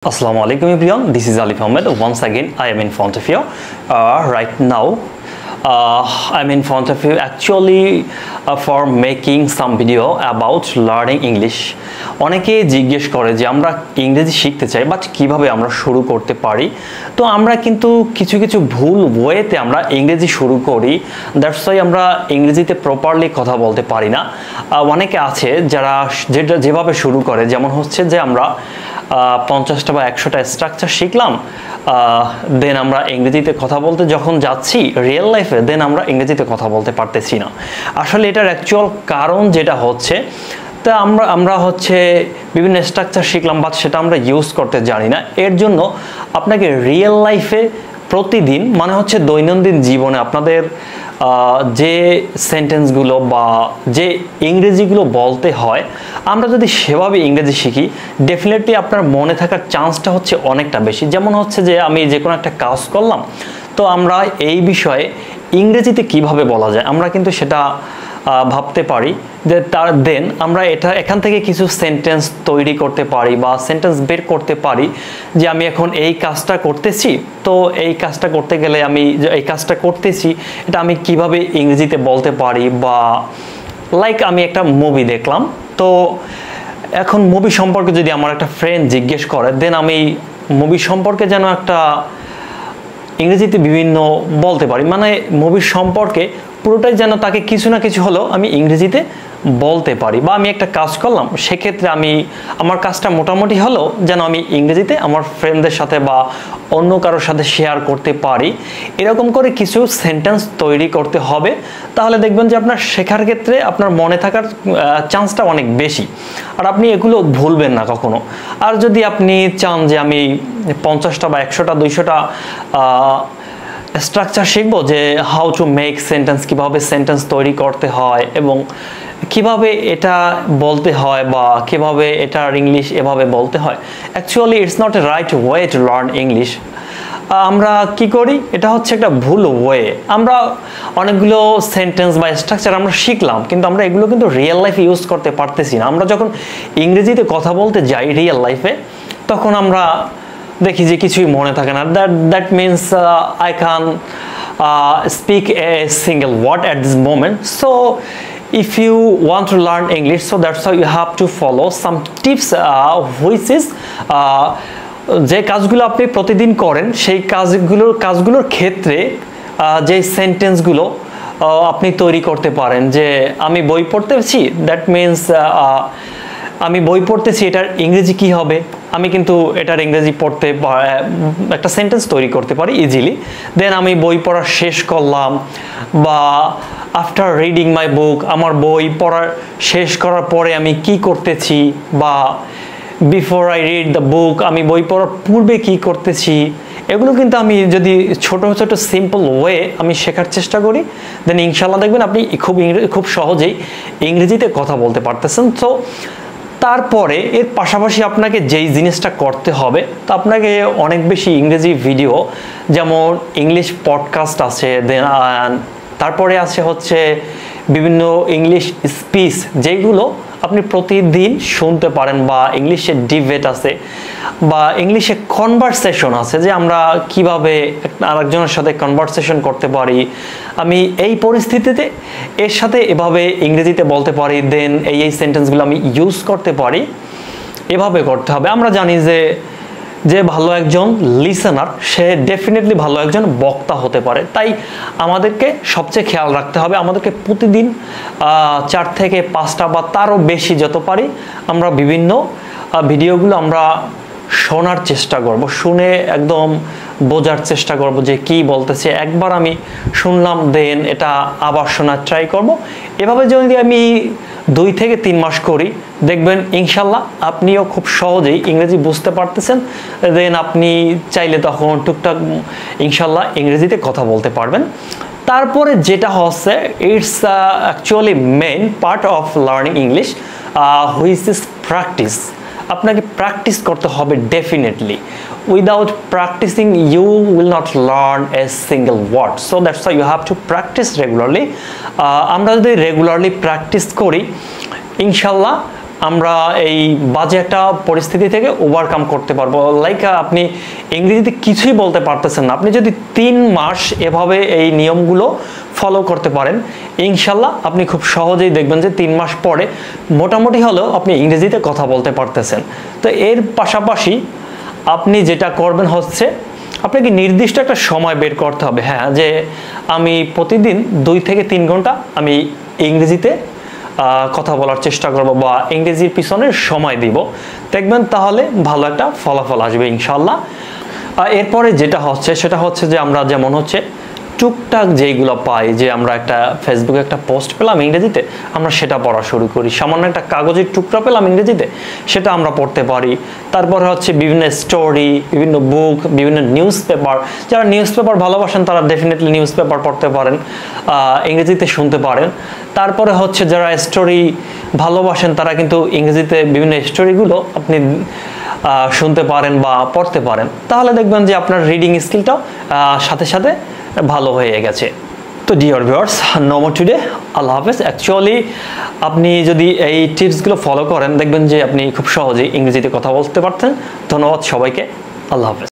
Assalamu alaikum everyone, this is Alif Ahmed. Once again I am in front of you right now. I'm in front of you actually for making some video about learning English. অনেকে জিজ্ঞেস করে যে আমরা ইংরেজি শিখতে চাই but কিভাবে আমরা শুরু করতে পারি। তো আমরা কিন্তু কিছু কিছু ভুল ওয়েতে আমরা ইংরেজি শুরু করি, দ্যাটস ওয়াই আমরা ইংরেজিতে প্রপারলি কথা বলতে পারি না। অনেকে আছে যারা যেভাবে শুরু করে, যেমন হচ্ছে যে আমরা 50টা বা 100টা স্ট্রাকচার শিখলাম, দেন আমরা ইংরেজিতে কথা বলতে যখন যাচ্ছি রিয়েল লাইফে, দেন আমরা ইংরেজিতে কথা বলতে পারতেছি না। আসলে এটার অ্যাকচুয়াল কারণ যেটা হচ্ছে, তা আমরা হচ্ছে বিভিন্ন স্ট্রাকচার শিখলাম বাট সেটা আমরা ইউজ করতে জানি না। এর জন্য আপনাকে রিয়েল লাইফে প্রতিদিন মানে হচ্ছে দৈনন্দিন জীবনে আপনাদের যে সেন্টেন্সগুলো বা যে ইংরেজিগুলো বলতে হয়, আমরা যদি সেভাবে ইংরেজি শিখি ডেফিনেটলি আপনার মনে থাকার চান্সটা হচ্ছে অনেকটা বেশি। যেমন হচ্ছে যে আমি যে কোনো একটা কাজ করলাম, তো আমরা এই বিষয়ে ইংরেজিতে কিভাবে বলা যায় আমরা কিন্তু সেটা ভাবতে পারি, যে দেন আমরা এখান থেকে কিছু সেন্টেন্স তৈরি করতে পারি বা সেন্টেন্স বের করতে পারি যে আমি এখন এই কাজটা করতেছি, তো এই কাজটা করতে গেলে আমি এই কাজটা করতেছি এটা আমি কিভাবে ইংরেজিতে বলতে পারি। বা লাইক আমি একটা মুভি দেখলাম, তো এখন মুভি সম্পর্কে যদি আমার একটা ফ্রেন্ড জিজ্ঞেস করে, দেন আমি মুভি সম্পর্কে যেন একটা ইংরেজিতে বিভিন্ন বলতে পারি, মানে মুভির সম্পর্কে পুরোটাই যেন তাকে কিছু না কিছু হলেও আমি ইংরেজিতে বলতে পারি। বা আমি একটা কাজ করলাম, সেক্ষেত্রে আমার কাজটা মোটামুটি হলেও যেন আমি ইংরেজিতে আমার ফ্রেন্ডদের সাথে বা অন্য কারোর সাথে শেয়ার করতে পারি। এরকম করে কিছু সেন্টেন্স তৈরি করতে হবে, তাহলে দেখবেন যে আপনার শেখার ক্ষেত্রে আপনার মনে থাকার চান্সটা অনেক বেশি, আর আপনি এগুলো ভুলবেন না কখনো। আর যদি আপনি চান যে আমি 50টা বা 100টা 200টা স্ট্রাকচার শিখবো, যে হাউ টু মেক সেন্টেন্স, কিভাবে সেন্টেন্স তৈরি করতে হয় এবং কিভাবে এটা বলতে হয় বা কিভাবে এটার ইংলিশ এভাবে বলতে হয়, actually it's not a right way to learn English. আমরা কি করি, এটা হচ্ছে একটা ভুল ওয়ে। আমরা অনেকগুলো সেন্টেন্স বা স্ট্রাকচার আমরা শিখলাম, কিন্তু আমরা এগুলো কিন্তু রিয়েল লাইফে ইউজ করতে পারতেছি না। আমরা যখন ইংরেজিতে কথা বলতে যাই রিয়েল লাইফে, তখন আমরা দেখি যে কিছুই মনে থাকে না। That means I can speak a single word at this moment. So if you want to learn English, so that's how you have to follow some tips, which is যে কাজগুলো আপনি প্রতিদিন করেন সেই কাজগুলোর ক্ষেত্রে যে সেন্টেন্সগুলো আপনি তৈরি করতে পারেন। যে আমি বই পড়তেছি, দ্যাট মিনস আমি বই পড়তেছি, এটার ইংরেজি কি হবে, আমি কিন্তু এটার ইংরেজি পড়তে একটা সেন্টেন্স তৈরি করতে পারি ইজিলি। দেন আমি বই পড়া শেষ করলাম, বা আফটার রিডিং মাই বুক, আমার বই পড়া শেষ করার পরে আমি কি করতেছি, বা before I read the book, আমি বই পড়ার পূর্বে কি করতেছি। এগুলো কিন্তু আমি যদি ছোট ছোট সিম্পল ওয়ে আমি শেখার চেষ্টা করি, দেন ইনশাল্লাহ দেখবেন আপনি খুব সহজেই ইংরেজিতে কথা বলতে পারতেছেন। তো তারপরে এর পাশাপাশি আপনাকে যেই জিনিসটা করতে হবে, তো আপনাকে অনেক বেশি ইংরেজি ভিডিও, যেমন ইংলিশ পডকাস্ট আছে, দেন তারপরে আছে হচ্ছে বিভিন্ন ইংলিশ স্পিচ, যেগুলো আপনি প্রতিদিন শুনতে পারেন, বা ইংলিশে ডিবেট আছে বা ইংলিশে কনভারসেশন আছে, যে আমরা কিভাবে আরেকজনের সাথে কনভারসেশন করতে পারি, আমি এই পরিস্থিতিতে এর সাথে এভাবে ইংরেজিতে বলতে পারি, দেন এই সেন্টেন্সগুলো আমি ইউজ করতে পারি, এভাবে করতে হবে। আমরা জানি যে ভালো একজন লিসেনার সে ডেফিনেটলি ভালো একজন বক্তা হতে পারে। তাই আমাদেরকে সবচেয়ে খেয়াল রাখতে হবে, আমাদেরকে প্রতিদিন 4 থেকে 5টা বা তারও বেশি যত পারি আমরা বিভিন্ন ভিডিওগুলো আমরা শোনার চেষ্টা করব, শুনে একদম বোঝার চেষ্টা করব যে কি বলতেছে। একবার আমি শুনলাম, দেন এটা আবার শোনার ট্রাই করব। এভাবে যদি আমি 2 থেকে 3 মাস করি, দেখবেন ইনশাল্লাহ আপনিও খুব সহজেই ইংরেজি বুঝতে পারতেছেন। দেন আপনি চাইলে তখন টুকটাক ইনশাল্লাহ ইংরেজিতে কথা বলতে পারবেন। তারপরে যেটা হচ্ছে, it's actually main part of learning English, which is practice. আপনাকে প্র্যাকটিস করতে হবে definitely. Without practising you will not learn a single word. So that's why you have to practice regularly. আমরা যদি রেগুলারলি প্র্যাকটিস করি, ইনশাল্লাহ আমরা এই বাজে একটা পরিস্থিতি থেকে ওভারকাম করতে পারবো। লাইক আপনি ইংরেজিতে কিছুই বলতে পারতেছেন না, আপনি যদি 3 মাস এভাবে এই নিয়মগুলো ফলো করতে পারেন, ইনশাল্লাহ আপনি খুব সহজেই দেখবেন যে 3 মাস পরে মোটামুটি হলেও আপনি ইংরেজিতে কথা বলতে পারতেছেন। তো এর পাশাপাশি আপনি যেটা করবেন হচ্ছে আপনাকে নির্দিষ্ট একটা সময় বের করতে হবে, হ্যাঁ, যে আমি প্রতিদিন 2 থেকে 3 ঘন্টা আমি ইংরেজিতে কথা বলার চেষ্টা করব বা ইংরেজির পিছনে সময় দিব, দেখবেন তাহলে ভালো একটা ফলাফল আসবে ইনশাল্লাহ। এরপরে যেটা হচ্ছে সেটা হচ্ছে যে আমরা যেমন হচ্ছে টুকটাক যেইগুলো পাই, যে আমরা একটা ফেসবুকে একটা পোস্ট পেলাম ইংরেজিতে, আমরা সেটা পড়া শুরু করি। সামান্য একটা কাগজের টুকরা পেলাম ইংরেজিতে, সেটা আমরা পড়তে পারি। তারপরে হচ্ছে বিভিন্ন স্টোরি, বিভিন্ন বুক, বিভিন্ন নিউজ পেপার, যারা নিউজ পেপার ভালোবাসেন তারা ডেফিনেটলি নিউজ পেপার পড়তে পারেন, ইংরেজিতে শুনতে পারেন। তারপরে হচ্ছে যারা স্টোরি ভালোবাসেন তারা কিন্তু ইংরেজিতে বিভিন্ন স্টোরিগুলো আপনি শুনতে পারেন বা পড়তে পারেন, তাহলে দেখবেন যে আপনার রিডিং স্কিলটাও সাথে সাথে ভালো হয়ে গেছে। তো dear viewers, no more today, আল্লাহ হাফেজ। অ্যাকচুয়ালি আপনি যদি এই টিপসগুলো ফলো করেন দেখবেন যে আপনি খুব সহজেই ইংরেজিতে কথা বলতে পারতেন। ধন্যবাদ সবাইকে, আল্লাহ হাফেজ।